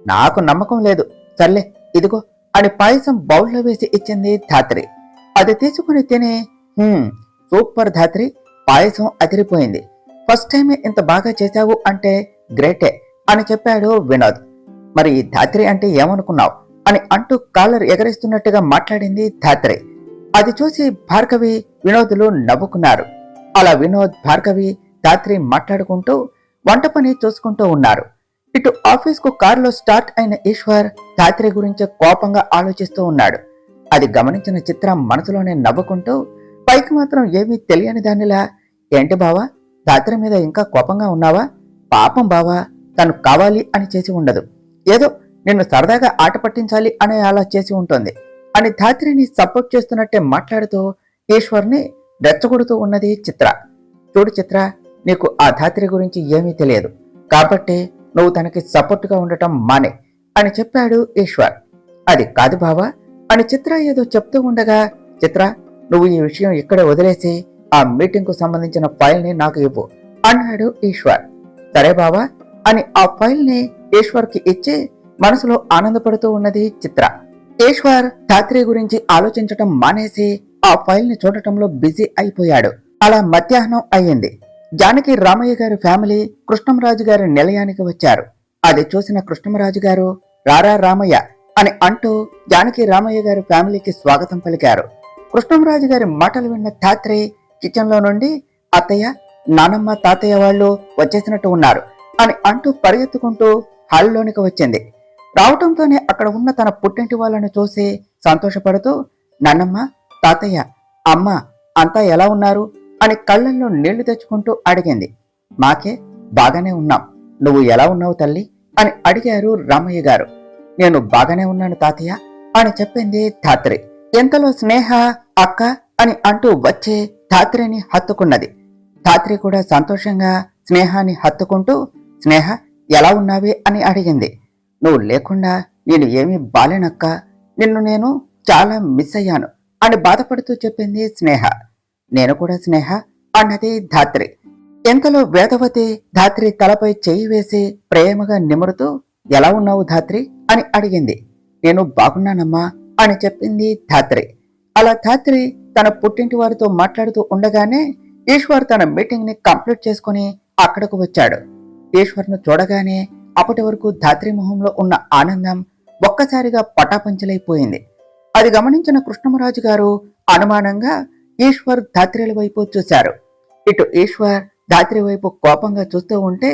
నాకు నమ్మకం లేదు, సర్లే ఇదిగో అని పాయసం బౌల్లో వేసి ఇచ్చింది ధాత్రి. అది తీసుకుని తిని, సూపర్ ధాత్రి, పాయసం అదిరిపోయింది, ఫస్ట్ టైమే ఇంత బాగా చేశావు అంటే గ్రేటే అని చెప్పాడు వినోద్. మరి ఈ ధాత్రి అంటే ఏమనుకున్నావు అని అంటూ కాలర్ ఎగరేస్తున్నట్టుగా మాట్లాడింది ధాత్రి. అది చూసి భార్గవి వినోదులు నవ్వుకున్నారు. అలా వినోద్, భార్గవి, ధాత్రి మాట్లాడుకుంటూ వంట పని చూసుకుంటూ ఉన్నారు. ఇటు ఆఫీస్కు కారులో స్టార్ట్ అయిన ఈశ్వర్ ధాత్రి గురించి కోపంగా ఆలోచిస్తూ ఉన్నాడు. అది గమనించిన చిత్ర మనసులోనే నవ్వుకుంటూ, పైకి మాత్రం ఏమీ తెలియని దానిలా, ఏంటి బావా ధాత్రి మీద ఇంకా కోపంగా ఉన్నావా? పాపం బావా, తను కావాలి అని చేసి ఉండదు, ఏదో నిన్ను సరదాగా ఆట పట్టించాలి అనే అలా చేసి ఉంటుంది అని ధాత్రిని సపోర్ట్ చేస్తున్నట్టే మాట్లాడుతూ ఈశ్వర్ని రెచ్చగొడుతూ ఉన్నది చిత్ర. చూడు చిత్ర, నీకు ఆ ధాత్రి గురించి ఏమీ తెలియదు కాబట్టి నువ్వు తనకి సపోర్ట్గా ఉండటం మానే అని చెప్పాడు ఈశ్వర్. అది కాదు బావా అని చిత్ర ఏదో చెప్తూ ఉండగా, చిత్ర నువ్వు ఈ విషయం ఇక్కడే వదిలేసి ఆ మీటింగ్ కు సంబంధించిన ఫైల్ ని నాకు ఇవ్వు అన్నాడు ఈశ్వర్. సరే బావా అని ఆ ఫైల్ ని ఈశ్వర్ కి ఇచ్చి మనసులో ఆనందపడుతూ ఉన్నది చిత్ర. ఈశ్వర్ ధాత్రి గురించి ఆలోచించటం మానేసి ఆ ఫైల్ ని చూడటంలో బిజీ అయిపోయాడు. అలా మధ్యాహ్నం అయ్యింది. జానకి రామయ్య గారి ఫ్యామిలీ కృష్ణంరాజు గారి నిలయానికి వచ్చారు. అది చూసిన కృష్ణంరాజు గారు, రారా రామయ్య అని అంటూ జానకి రామయ్య గారి ఫ్యామిలీకి స్వాగతం పలికారు. కృష్ణంరాజు గారి మాటలు విన్న ధాత్రి కిచెన్ లో నుండి, అత్తయ్య, నానమ్మ, తాతయ్య వాళ్ళు వచ్చేసినట్టు ఉన్నారు అని అంటూ పరిగెత్తుకుంటూ హాల్లోనికి వచ్చింది. రావటంతోనే అక్కడ ఉన్న తన పుట్టింటి వాళ్ళని చూసి సంతోషపడుతూ, నాన్నమ్మ, తాతయ్య, అమ్మ అంతా ఎలా ఉన్నారు అని కళ్ళల్లో నీళ్లు తెచ్చుకుంటూ అడిగింది. మాకే బాగానే ఉన్నాం, నువ్వు ఎలా ఉన్నావు తల్లి అని అడిగారు రామయ్య గారు. నేను బాగానే ఉన్నాను తాతయ్య అని చెప్పింది ధాత్రి. ఎంతలో స్నేహ అక్క అని అంటూ వచ్చి ధాత్రిని హత్తుకున్నది. ధాత్రి కూడా సంతోషంగా స్నేహాన్ని హత్తుకుంటూ, స్నేహ ఎలా ఉన్నావే అని అడిగింది. నువ్వు లేకుండా నేను ఏమీ బాలేనక్క, నిన్ను నేను చాలా మిస్ అయ్యాను అని బాధపడుతూ చెప్పింది స్నేహ. నేను కూడా స్నేహ అన్నది ధాత్రి. ఎంతలో వేదవతి ధాత్రి తలపై చెయ్యి వేసి ప్రేమగా నిమురుతూ, ఎలా ఉన్నావు ధాత్రి అని అడిగింది. నేను బాగున్నానమ్మా అని చెప్పింది ధాత్రి. అలా ధాత్రి తన పుట్టింటి వారితో మాట్లాడుతూ ఉండగానే ఈశ్వర్ తన మీటింగ్ ని కంప్లీట్ చేసుకుని అక్కడకు వచ్చాడు. ఈశ్వర్ను చూడగానే అప్పటి వరకు ధాత్రి మొహంలో ఉన్న ఆనందం ఒక్కసారిగా పటాపంచలైపోయింది. అది గమనించిన కృష్ణమరాజు గారు అనుమానంగా ఈశ్వర్ ధాత్రిల వైపు చూశారు. ఇటు ఈశ్వర్ ధాత్రి వైపు కోపంగా చూస్తూ ఉంటే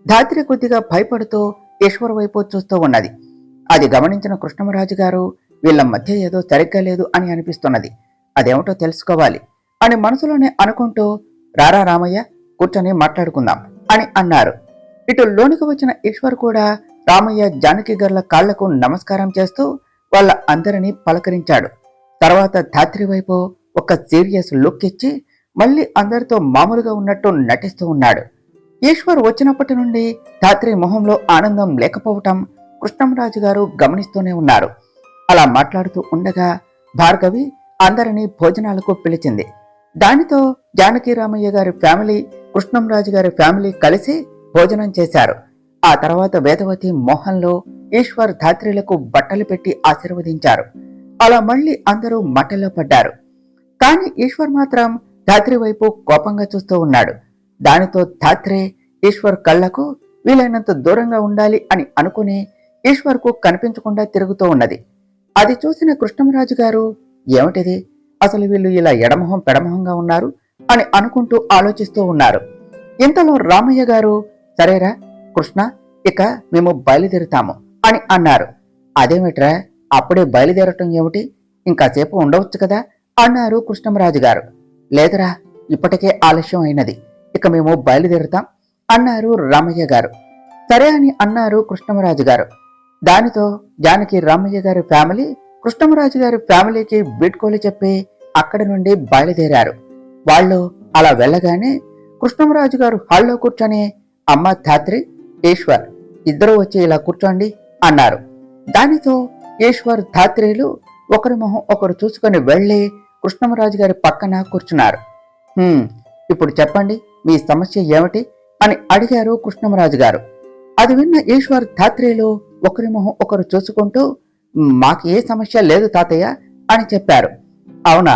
ధాత్రి కొద్దిగా భయపడుతూ ఈశ్వర్ వైపు చూస్తూ ఉన్నది. అది గమనించిన కృష్ణమరాజు గారు వీళ్ల మధ్య ఏదో సరిగ్గా లేదు అని అనిపిస్తున్నది, అదేమిటో తెలుసుకోవాలి అని మనసులోనే అనుకుంటూ, రారా రామయ్య కూర్చొని మాట్లాడుకుందాం అని అన్నారు. ఇటు లోనికి వచ్చిన ఈశ్వర్ కూడా రామయ్య జానకి గార్ల కాళ్లకు నమస్కారం చేస్తూ వాళ్ళ అందరినీ పలకరించాడు. తర్వాత ధాత్రి వైపు ఒక సీరియస్ లుక్ ఇచ్చి మళ్ళీ అందరితో మామూలుగా ఉన్నట్టు నటిస్తూ ఉన్నాడు. ఈశ్వర్ వచ్చినప్పటి నుండి ధాత్రి మొహంలో ఆనందం లేకపోవటం కృష్ణంరాజు గారు గమనిస్తూనే ఉన్నారు. అలా మాట్లాడుతూ ఉండగా భార్గవి అందరినీ భోజనాలకు పిలిచింది. దానితో జానకి రామయ్య గారి ఫ్యామిలీ, కృష్ణంరాజు గారి ఫ్యామిలీ కలిసి భోజనం చేశారు. ఆ తర్వాత వేదవతి మోహన్లో ఈశ్వర్ ధాత్రిలకు బట్టలు పెట్టి ఆశీర్వదించారు. అలా మళ్ళీ అందరూ మట్టలో పడ్డారు. కానీ ఈశ్వర్ మాత్రం ధాత్రి వైపు కోపంగా చూస్తూ ఉన్నాడు. దానితో ధాత్రి ఈశ్వర్ కళ్లకు వీలైనంత దూరంగా ఉండాలి అని అనుకుని ఈశ్వర్ కు కనిపించకుండా తిరుగుతూ ఉన్నది. అది చూసిన కృష్ణమరాజు గారు, ఏమిటిది, అసలు వీళ్ళు ఇలా ఎడమొహం పెడమొహంగా ఉన్నారు అని అనుకుంటూ ఆలోచిస్తూ ఉన్నారు. ఇంతలో రామయ్య గారు, సరేరా కృష్ణ, ఇక మేము బయలుదేరుతాము అని అన్నారు. అదేమిట్రా అప్పుడే బయలుదేరటం ఏమిటి, ఇంకాసేపు ఉండవచ్చు కదా అన్నారు కృష్ణమరాజు గారు. లేదురా, ఇప్పటికే ఆలస్యం అయినది, ఇక మేము బయలుదేరుతాం అన్నారు రామయ్య గారు. సరే అని అన్నారు కృష్ణమరాజు గారు. దానితో జానకి రామయ్య గారి ఫ్యామిలీ కృష్ణమరాజు గారి ఫ్యామిలీకి వీడ్కోలు చెప్పి అక్కడి నుండి బయలుదేరారు. వాళ్ళు అలా వెళ్ళగానే కృష్ణమరాజు గారు హాల్లో కూర్చొని, అమ్మ ధాత్రి, ఈశ్వర్ ఇద్దరూ వచ్చి ఇలా కూర్చోండి అన్నారు. దానితో ఈశ్వర్ ధాత్రిలు ఒకరి మొహం ఒకరు చూసుకొని వెళ్లి కృష్ణమరాజు గారి పక్కన కూర్చున్నారు. ఇప్పుడు చెప్పండి, మీ సమస్య ఏమిటి అని అడిగారు కృష్ణమరాజు గారు. అది విన్న ఈశ్వర్ ధాత్రిలు ఒకరి మొహం ఒకరు చూసుకుంటూ, మాకు ఏ సమస్య లేదు తాతయ్య అని చెప్పారు. అవునా,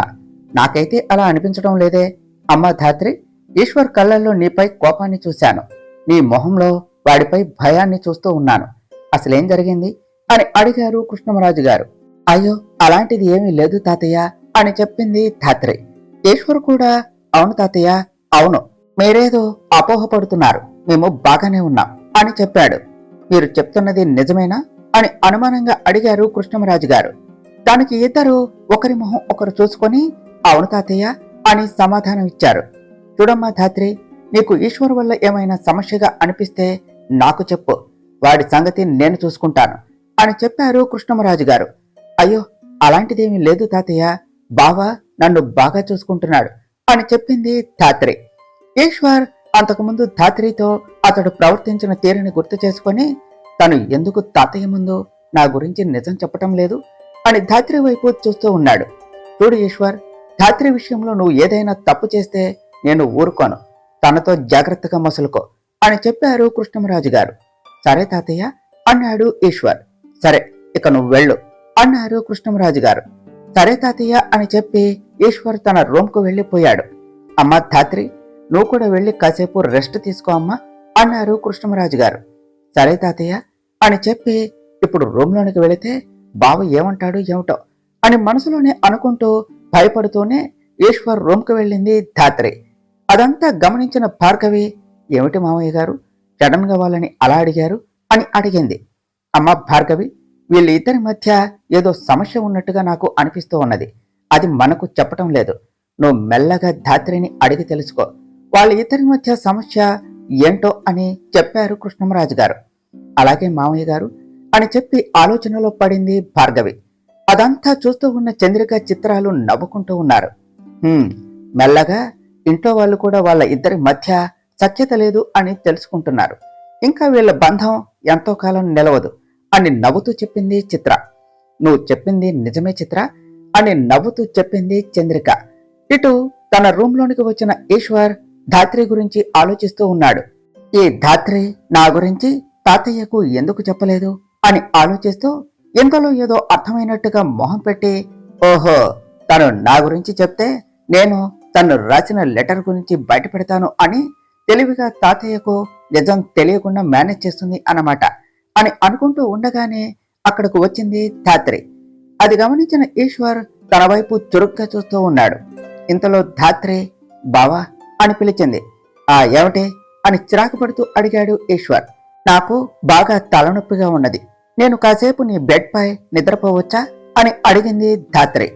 నాకైతే అలా అనిపించడం లేదే. అమ్మ ధాత్రి, ఈశ్వర్ కళ్ళల్లో నీపై కోపాన్ని చూశాను, నీ మొహంలో వాడిపై భయాన్ని చూస్తూ ఉన్నాను. అసలేం జరిగింది అని అడిగారు కృష్ణమరాజు గారు. అయ్యో, అలాంటిది ఏమీ లేదు తాతయ్య అని చెప్పింది ధాత్రి. ఈశ్వర్ కూడా, అవును తాతయ్య, అవును, మీరేదో అపోహపడుతున్నారు, మేము బాగానే ఉన్నాం అని చెప్పాడు. మీరు చెప్తున్నది నిజమేనా అని అనుమానంగా అడిగారు కృష్ణమరాజు గారు. దానికి ఇద్దరు ఒకరి మొహం ఒకరు చూసుకొని, అవును తాతయ్య అని సమాధానం ఇచ్చారు. చూడమ్మా ధాత్రి, నీకు ఈశ్వర్ వల్ల ఏమైనా సమస్యగా అనిపిస్తే నాకు చెప్పు, వాడి సంగతి నేను చూసుకుంటాను అని చెప్పారు కృష్ణమరాజు గారు. అయ్యో, అలాంటిదేమీ లేదు తాతయ్య, బావా నన్ను బాగా చూసుకుంటున్నాడు అని చెప్పింది ధాత్రి. ఈశ్వర్ అంతకుముందు ధాత్రితో అతడు ప్రవర్తించిన తీరుని గుర్తు చేసుకొని, తను ఎందుకు తాతయ్య ముందు నా గురించి నిజం చెప్పటం లేదు అని ధాత్రి వైపు చూస్తూ ఉన్నాడు. చూడు ఈశ్వర్, ధాత్రి విషయంలో నువ్వు ఏదైనా తప్పు చేస్తే నేను ఊరుకోను, తనతో జాగ్రత్తగా మసులుకో అని చెప్పారు కృష్ణమరాజు గారు. సరే తాతయ్య అన్నాడు ఈశ్వర్. సరే, ఇక నువ్వు వెళ్ళు అన్నారు కృష్ణమరాజు గారు. సరే తాతయ్య అని చెప్పి ఈశ్వర్ తన రూమ్కు వెళ్లిపోయాడు. అమ్మ ధాత్రి, నువ్వు కూడా వెళ్లి కాసేపు రెస్ట్ తీసుకో అమ్మా అన్నారు కృష్ణమరాజు గారు. సరే తాతయ్య అని చెప్పి ఇప్పుడు రూమ్లోనికి వెళితే బావ ఏమంటాడు ఏమిటో అని మనసులోనే అనుకుంటూ భయపడుతూనే ఈశ్వర్ రూమ్కు వెళ్ళింది ధాత్రి. అదంతా గమనించిన భార్గవి, ఏమిటి మామయ్య గారు సడన్ గా వాళ్ళని అలా అడిగారు అని అడిగింది. అమ్మ భార్గవి, వీళ్ళిద్దరి మధ్య ఏదో సమస్య ఉన్నట్టుగా నాకు అనిపిస్తూ ఉన్నది, అది మనకు చెప్పటం లేదు. నువ్వు మెల్లగా ధాత్రిని అడిగి తెలుసుకో, వాళ్ళ ఇద్దరి మధ్య సమస్య ఏంటో అని చెప్పారు కృష్ణంరాజు గారు. అలాగే మామయ్య గారు అని చెప్పి ఆలోచనలో పడింది భార్గవి. అదంతా చూస్తూ ఉన్న చంద్రిక, చిత్రాలు నవ్వుకుంటూ ఉన్నారు. మెల్లగా ఇంట్లో వాళ్ళు కూడా వాళ్ళ ఇద్దరి మధ్య సఖ్యత లేదు అని తెలుసుకుంటున్నారు. ఇంకా వీళ్ళ బంధం ఎంతో కాలం నిలవదు అని నవ్వుతూ చెప్పింది చిత్ర. నువ్వు చెప్పింది నిజమే చిత్ర అని నవ్వుతూ చెప్పింది చంద్రిక. ఇటు తన రూంలోనికి వచ్చిన ఈశ్వర్ ధాత్రి గురించి ఆలోచిస్తూ ఉన్నాడు. ఈ ధాత్రి నా గురించి తాతయ్యకు ఎందుకు చెప్పలేదు అని ఆలోచిస్తూ ఇంతలో ఏదో అర్థమైనట్టుగా మొహం పెట్టి, ఓహో, తను నా గురించి చెప్తే నేను తను రాసిన లెటర్ గురించి బయటపెడతాను అని తెలివిగా తాతయ్యకు నిజం తెలియకుండా మేనేజ్ చేస్తుంది అన్నమాట అని అనుకుంటూ ఉండగానే అక్కడకు వచ్చింది ధాత్రి. అది గమనించిన ఈశ్వర్ తన వైపు చురుగ్గా చూస్తూ ఉన్నాడు. ఇంతలో ధాత్రి బావా అని పిలిచింది. ఏమిటి అని చిరాకు పడుతూ అడిగాడు ఈశ్వర్. నాకు బాగా తలనొప్పిగా ఉన్నది, నేను కాసేపు నీ బెడ్ పై నిద్రపోవచ్చా అని అడిగింది ధాత్రి.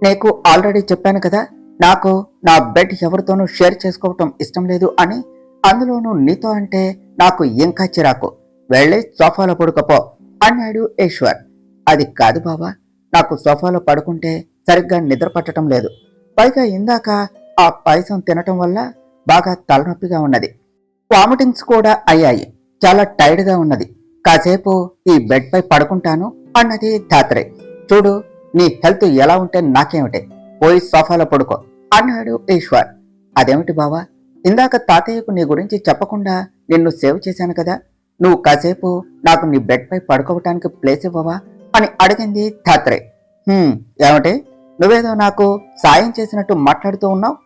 నీకు ఆల్రెడీ చెప్పాను కదా, నాకు నా బెడ్ ఎవరితోనూ షేర్ చేసుకోవటం ఇష్టం లేదు అని. అందులోనూ నీతో అంటే నాకు ఇంకా చిరాకు. వెళ్ళి సోఫాలో పడుకోపో అన్నాడు ఈశ్వర్. అది కాదు బావా, నాకు సోఫాలో పడుకుంటే సరిగ్గా నిద్ర పట్టడం లేదు. పైగా ఇందాక ఆ పాయసం తినటం వల్ల బాగా తలనొప్పిగా ఉన్నది. వామిటింగ్స్ కూడా అయ్యాయి. చాలా టైర్డ్గా ఉన్నది. కాసేపు ఈ బెడ్ పై పడుకుంటాను అన్నది ధాత్రి. చూడు, నీ హెల్త్ ఎలా ఉంటే నాకేమిటి, పోయి సోఫాలో పడుకో అన్నాడు ఈశ్వర్. అదేమిటి బావా, ఇందాక తాతయ్యకు నీ గురించి చెప్పకుండా నిన్ను సేవ్ చేశాను కదా, నువ్వు కాసేపు నాకు నీ బెడ్ పై పడుకోవటానికి ప్లేస్ ఇవ్వవా అని అడిగింది ధాత్రి. ఏమిటి, నువ్వేదో నాకు సాయం చేసినట్టు మాట్లాడుతూ ఉన్నావు.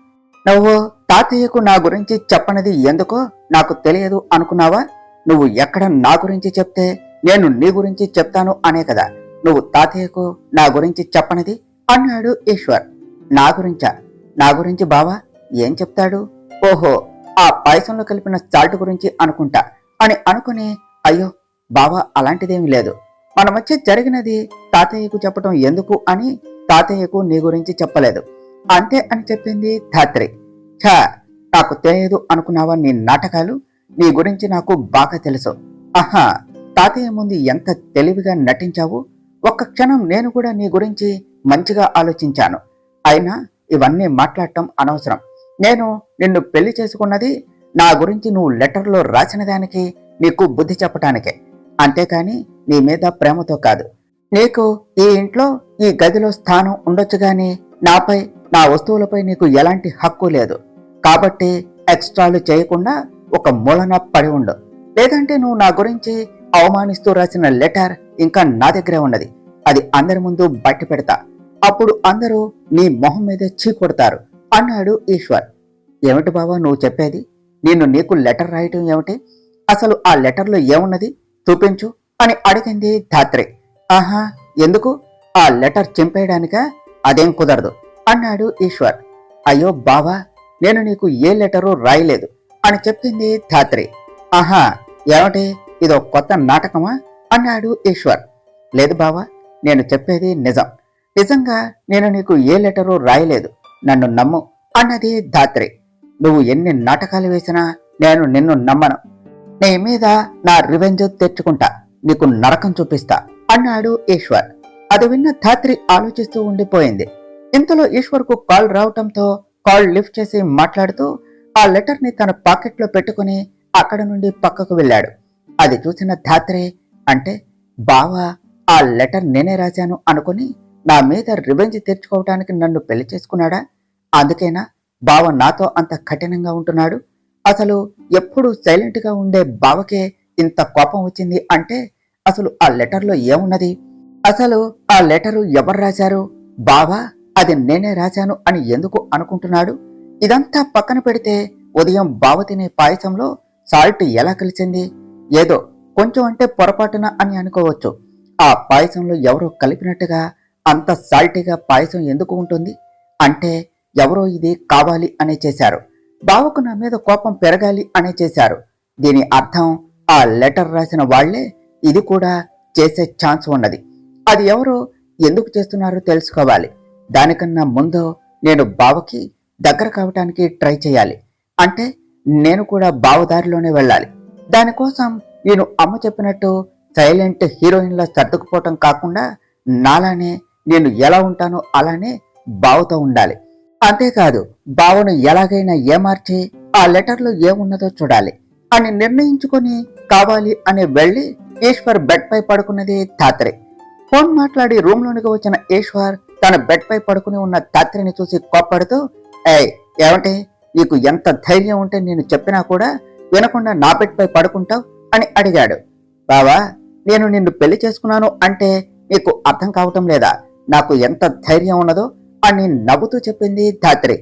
నువ్వు తాతయ్యకు నా గురించి చెప్పనది ఎందుకో నాకు తెలియదు అనుకున్నావా? నువ్వు ఎక్కడ నా గురించి చెప్తే నేను నీ గురించి చెప్తాను అనే కదా నువ్వు తాతయ్యకు నా గురించి చెప్పనది అన్నాడు ఈశ్వర్. నా గురించా? నా గురించి బావా ఏం చెప్తాడు? ఓహో, ఆ పాయసంలో కలిపిన సాల్ట్ గురించి అనుకుంటా అని అనుకుని, అయ్యో బావా అలాంటిదేమీ లేదు, మన మధ్య జరిగినది తాతయ్యకు చెప్పటం ఎందుకు అని తాతయ్యకు నీ గురించి చెప్పలేదు అంతే అని చెప్పింది ధాత్రి. ఛా, నాకు తెలియదు అనుకున్నావా నీ నాటకాలు? నీ గురించి నాకు బాగా తెలుసు. ఆహా, తాతయ్య ముందు ఎంత తెలివిగా నటించావు. ఒక్క క్షణం నేను కూడా నీ గురించి మంచిగా ఆలోచించాను. అయినా ఇవన్నీ మాట్లాడటం అనవసరం. నేను నిన్ను పెళ్లి చేసుకున్నది నా గురించి నువ్వు లెటర్లో రాసిన దానికి నీకు బుద్ధి చెప్పటానికే, అంతేకాని నీ మీద ప్రేమతో కాదు. నీకు ఈ ఇంట్లో ఈ గదిలో స్థానం ఉండొచ్చు గాని నాపై, నా వస్తువులపై నీకు ఎలాంటి హక్కు లేదు. కాబట్టి ఎక్స్ట్రాలు చేయకుండా ఒక మూలన పడి ఉండు. లేదంటే నువ్వు నా గురించి అవమానిస్తూ రాసిన లెటర్ ఇంకా నా దగ్గరే ఉన్నది. అది అందరి ముందు బట్టి పెడతా. అప్పుడు అందరూ నీ మొహం మీదే చీకొడతారు అన్నాడు ఈశ్వర్. ఏమిటి బావా నువ్వు చెప్పేది? నేను నీకు లెటర్ రాయటం ఏమిటి? అసలు ఆ లెటర్లో ఏమున్నది చూపించు అని అడిగింది ధాత్రి. ఆహా, ఎందుకు? ఆ లెటర్ చింపేయడానికా? అదేం కుదరదు అన్నాడు ఈశ్వర్. అయ్యో బావా, నేను నీకు ఏ లెటరు రాయలేదు అని చెప్పింది ధాత్రి. ఆహా, ఏమిటి, ఇదో కొత్త నాటకమా అన్నాడు ఈశ్వర్. లేదు బావా, నేను చెప్పేది నిజం. నిజంగా నేను నీకు ఏ లెటరు రాయలేదు, నన్ను నమ్ము అన్నది ధాత్రి. నువ్వు ఎన్ని నాటకాలు వేసినా నేను నిన్ను నమ్మను. నీ మీద నా రివెంజ్ తెచ్చుకుంటా, నీకు నరకం చూపిస్తా అన్నాడు ఈశ్వర్. అది విన్న ధాత్రి ఆలోచిస్తూ ఉండిపోయింది. ఇంతలో ఈశ్వర్కు కాల్ రావటంతో కాల్ లిఫ్ట్ చేసి మాట్లాడుతూ ఆ లెటర్ ని తన పాకెట్లో పెట్టుకుని అక్కడ నుండి పక్కకు వెళ్ళాడు. అది చూసిన ధాత్రి, అంటే బావా ఆ లెటర్ నేనే రాశాను అనుకుని నా మీద రివెంజ్ తీర్చుకోవటానికి నన్ను పెళ్లి చేసుకున్నాడా? అందుకేనా బావ నాతో అంత కఠినంగా ఉంటున్నాడు? అసలు ఎప్పుడు సైలెంట్ గా ఉండే బావకే ఇంత కోపం వచ్చింది అంటే అసలు ఆ లెటర్లో ఏమున్నది? అసలు ఆ లెటరు ఎవరు రాశారు? బావా అది నేనే రాశాను అని ఎందుకు అనుకుంటున్నాడు? ఇదంతా పక్కన పెడితే ఉదయం బావ తినే పాయసంలో సాల్ట్ ఎలా కలిసింది? ఏదో కొంచెం అంటే పొరపాటున అని అనుకోవచ్చు. ఆ పాయసంలో ఎవరో కలిపినట్టుగా అంత సాల్టీగా పాయసం ఎందుకు ఉంటుంది? అంటే ఎవరో ఇది కావాలి అనే చేశారు. బావకు నా మీద కోపం పెరగాలి అనే చేశారు. దీని అర్థం ఆ లెటర్ రాసిన వాళ్లే ఇది కూడా చేసే ఛాన్స్ ఉన్నది. అది ఎవరో ఎందుకు చేస్తున్నారో తెలుసుకోవాలి. దానికన్నా ముందు నేను బావకి దగ్గర కావటానికి ట్రై చేయాలి. అంటే నేను కూడా బావదారిలోనే వెళ్ళాలి. దానికోసం నేను అమ్మ చెప్పినట్టు సైలెంట్ హీరోయిన్లా సర్దుకుపోవటం కాకుండా నాలానే నేను ఎలా ఉంటానో అలానే బావతో ఉండాలి. అంతేకాదు బావను ఎలాగైనా ఏమార్చి ఆ లెటర్లో ఏమున్నదో చూడాలి అని నిర్ణయించుకొని కావాలి అని వెళ్లి ఈశ్వర్ బెడ్ పై పడుకున్నది ధాత్రి. ఫోన్ మాట్లాడి రూమ్ లోనికి వచ్చిన ఈశ్వర్ తన బెడ్ పై పడుకుని ఉన్న ధాత్రిని చూసి కోప్పడుతూ, ఏమంటే నీకు ఎంత ధైర్యం ఉంటే నేను చెప్పినా కూడా వినకుండా నా బెడ్ పై పడుకుంటావు అని అడిగాడు. బావా, నేను నిన్ను పెళ్లి చేసుకున్నాను అంటే నీకు అర్థం కావటం లేదా? నాకు ఎంత ధైర్యం ఉన్నదో అని నవ్వుతూ చెప్పింది ధాత్రి.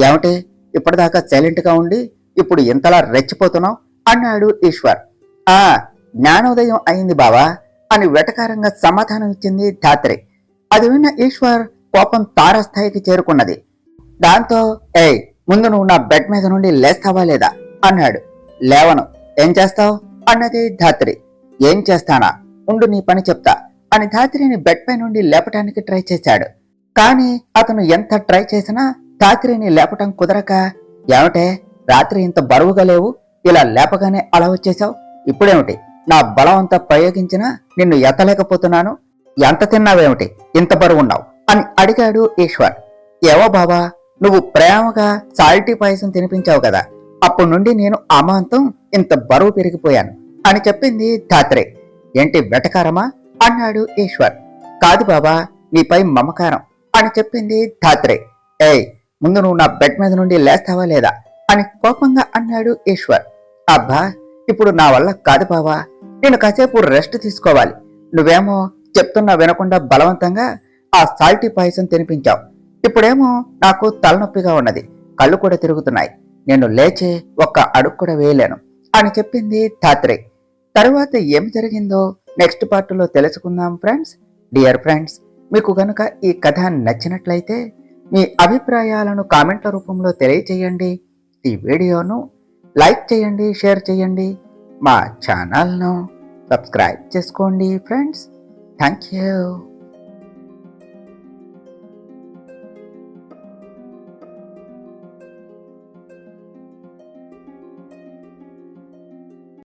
ఏమంటే ఇప్పటిదాకా సైలెంట్ గా ఉండి ఇప్పుడు ఇంతలా రెచ్చిపోతున్నావు అన్నాడు ఈశ్వర్. జ్ఞానోదయం అయింది బావా అని వెటకారంగా సమాధానం ఇచ్చింది ధాత్రి. అది విన్న ఈశ్వర్ కోపం తారాస్థాయికి చేరుకున్నది. దాంతో ముందు నువ్వు నా బెడ్ మీద నుండి లేస్తావా లేదా అన్నాడు. లేవను. ఏం చేస్తావు అన్నది ధాత్రి. ఏం చేస్తానా, ఉండు నీ పని చెప్తా అని ధాత్రిని బెడ్ పై నుండి లేపటానికి ట్రై చేశాడు. కానీ అతను ఎంత ట్రై చేసినా ధాత్రిని లేపటం కుదరక, ఏమిటే రాత్రి ఇంత బరువుగా లేవు, ఇలా లేపగానే అలా వచ్చేశావు, ఇప్పుడేమిటి నా బలం అంతా ప్రయోగించినా నిన్ను ఎత్తలేకపోతున్నాను, ఎంత తిన్నావేమిటి ఇంత బరువున్నావు అని అడిగాడు ఈశ్వర్. ఏవో బాబా, నువ్వు ప్రేమగా సాల్టీ పాయసం తినిపించావు కదా, అప్పటి నుండి నేను అమాంతం ఇంత బరువు పెరిగిపోయాను అని చెప్పింది ధాత్రి. ఏంటి వెటకారమా అన్నాడు ఈశ్వర్. కాదు బాబా, నీపై మమకారం అని చెప్పింది ధాత్రి. ముందు నువ్వు నా బెడ్ మీద నుండి లేస్తావా లేదా అని కోపంగా అన్నాడు ఈశ్వర్. అబ్బా, ఇప్పుడు నా వల్ల కాదు బావా, నేను కాసేపు రెస్ట్ తీసుకోవాలి. నువ్వేమో చెప్తున్నా వినకుండా బలవంతంగా ఆ సాల్టీ పాయసం తినిపించావు. ఇప్పుడేమో నాకు తలనొప్పిగా ఉన్నది, కళ్ళు కూడా తిరుగుతున్నాయి, నేను లేచి ఒక్క అడుగు కూడా వేయలేను అని చెప్పింది ధాత్రి. తరువాత ఏం జరిగిందో నెక్స్ట్ పార్ట్లో తెలుసుకుందాం ఫ్రెండ్స్. డియర్ ఫ్రెండ్స్, మీకు గనుక ఈ కథ నచ్చినట్లయితే మీ అభిప్రాయాలను కామెంట్ల రూపంలో తెలియచేయండి. ఈ వీడియోను లైక్ చేయండి, షేర్ చేయండి, మా ఛానల్ను సబ్స్క్రైబ్ చేసుకోండి ఫ్రెండ్స్. Thank you.